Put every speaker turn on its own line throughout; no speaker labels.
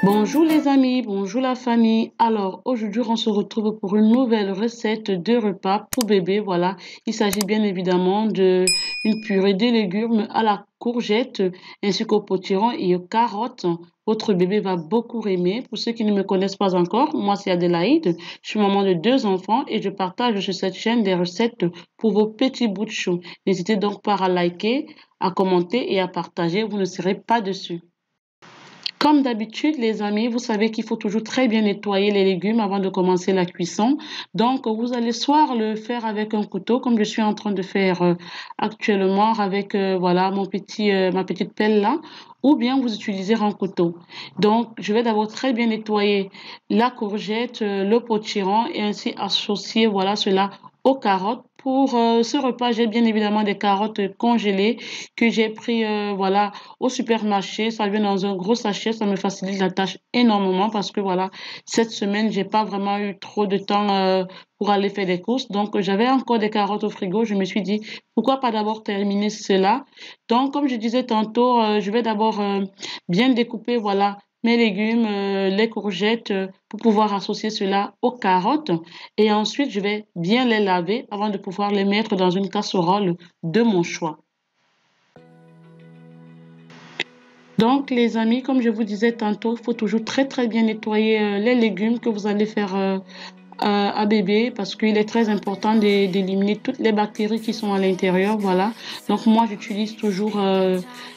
Bonjour les amis, bonjour la famille. Alors aujourd'hui on se retrouve pour une nouvelle recette de repas pour bébé. Voilà, il s'agit bien évidemment de une purée de légumes à la courgette ainsi qu'au potiron et aux carottes. Votre bébé va beaucoup aimer. Pour ceux qui ne me connaissent pas encore, moi c'est Adélaïde. Je suis maman de 2 enfants et je partage sur cette chaîne des recettes pour vos petits bouts de chou. N'hésitez donc pas à liker, à commenter et à partager. Vous ne serez pas dessus. Comme d'habitude, les amis, vous savez qu'il faut toujours très bien nettoyer les légumes avant de commencer la cuisson. Donc, vous allez soit le faire avec un couteau, comme je suis en train de faire actuellement avec voilà ma petite pelle là, ou bien vous utilisez un couteau. Donc, je vais d'abord très bien nettoyer la courgette, le potiron et ainsi associer voilà cela aux carottes. Pour ce repas, j'ai bien évidemment des carottes congelées que j'ai pris voilà au supermarché. Ça vient dans un gros sachet. Ça me facilite la tâche énormément parce que voilà, cette semaine, j'ai pas vraiment eu trop de temps pour aller faire des courses. Donc, j'avais encore des carottes au frigo. Je me suis dit, pourquoi pas d'abord terminer cela? Donc, comme je disais tantôt, je vais d'abord bien découper, voilà, mes légumes, les courgettes, pour pouvoir associer cela aux carottes. Et ensuite, je vais bien les laver avant de pouvoir les mettre dans une casserole de mon choix. Donc, les amis, comme je vous disais tantôt, il faut toujours très bien nettoyer les légumes que vous allez faire à bébé parce qu'il est très important d'éliminer toutes les bactéries qui sont à l'intérieur. Voilà. Donc, moi, j'utilise toujours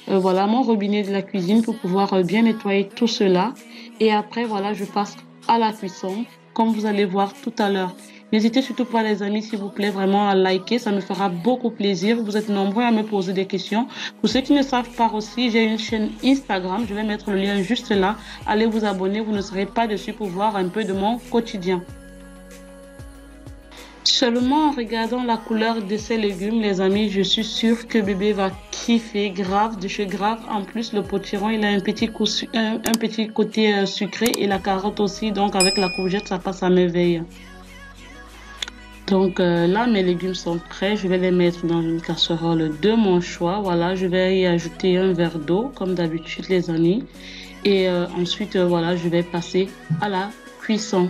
voilà, mon robinet de la cuisine pour pouvoir bien nettoyer tout cela. Et après, voilà, je passe à la cuisson, comme vous allez voir tout à l'heure. N'hésitez surtout pas, les amis, s'il vous plaît, vraiment à liker. Ça me fera beaucoup plaisir. Vous êtes nombreux à me poser des questions. Pour ceux qui ne savent pas aussi, j'ai une chaîne Instagram. Je vais mettre le lien juste là. Allez vous abonner. Vous ne serez pas dessus pour voir un peu de mon quotidien. Seulement en regardant la couleur de ces légumes, les amis, je suis sûre que bébé va kiffer grave, de chez grave. En plus, le potiron, il a un petit côté sucré et la carotte aussi. Donc, avec la courgette, ça passe à merveille. Donc là, mes légumes sont prêts. Je vais les mettre dans une casserole de mon choix. Voilà, je vais y ajouter un verre d'eau, comme d'habitude, les amis. Et ensuite, voilà, je vais passer à la cuisson.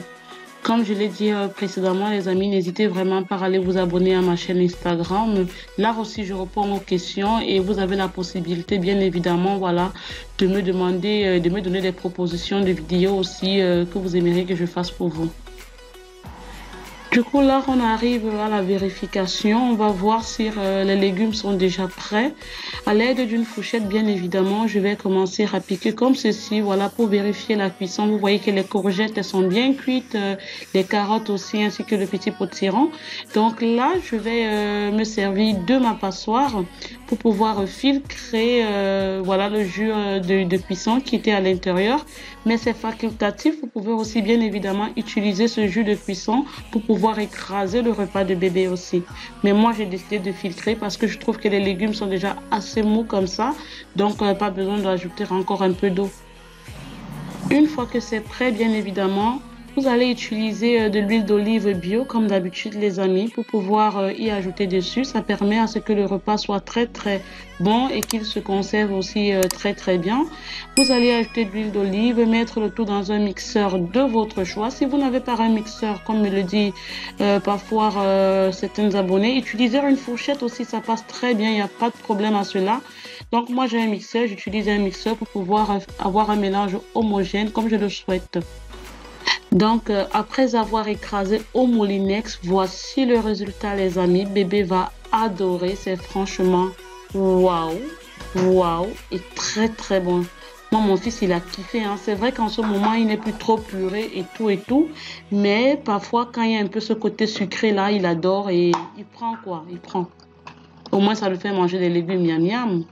Comme je l'ai dit précédemment, les amis, n'hésitez vraiment pas à aller vous abonner à ma chaîne Instagram. Là aussi, je réponds aux questions et vous avez la possibilité, bien évidemment, voilà, de me demander, de me donner des propositions de vidéos aussi que vous aimeriez que je fasse pour vous. Du coup, là, on arrive à la vérification. On va voir si les légumes sont déjà prêts. À l'aide d'une fourchette, bien évidemment, je vais commencer à piquer comme ceci. Voilà, pour vérifier la cuisson. Vous voyez que les courgettes, elles sont bien cuites. Les carottes aussi, ainsi que le petit potiron. Donc là, je vais me servir de ma passoire pour pouvoir filtrer voilà, le jus de cuisson qui était à l'intérieur. Mais c'est facultatif. Vous pouvez aussi, bien évidemment, utiliser ce jus de cuisson pour pouvoir écraser le repas de bébé aussi. Mais moi, j'ai décidé de filtrer parce que je trouve que les légumes sont déjà assez mous comme ça. Donc, pas besoin d'ajouter encore un peu d'eau. Une fois que c'est prêt, bien évidemment, vous allez utiliser de l'huile d'olive bio, comme d'habitude, les amis, pour pouvoir y ajouter dessus. Ça permet à ce que le repas soit très bon et qu'il se conserve aussi très bien. Vous allez ajouter de l'huile d'olive, mettre le tout dans un mixeur de votre choix. Si vous n'avez pas un mixeur, comme me le dit parfois certains abonnés, utilisez une fourchette aussi, ça passe très bien, il n'y a pas de problème à cela. Donc moi j'ai un mixeur, j'utilise un mixeur pour pouvoir avoir un mélange homogène comme je le souhaite. Donc, après avoir écrasé au moulinex, voici le résultat, les amis. Bébé va adorer. C'est franchement waouh, waouh et très bon. Moi, mon fils, il a kiffé. Hein. C'est vrai qu'en ce moment, il n'est plus trop puré et tout. Mais parfois, quand il y a un peu ce côté sucré là, il adore et il prend quoi? Il prend. Au moins, ça lui fait manger des légumes miam miam.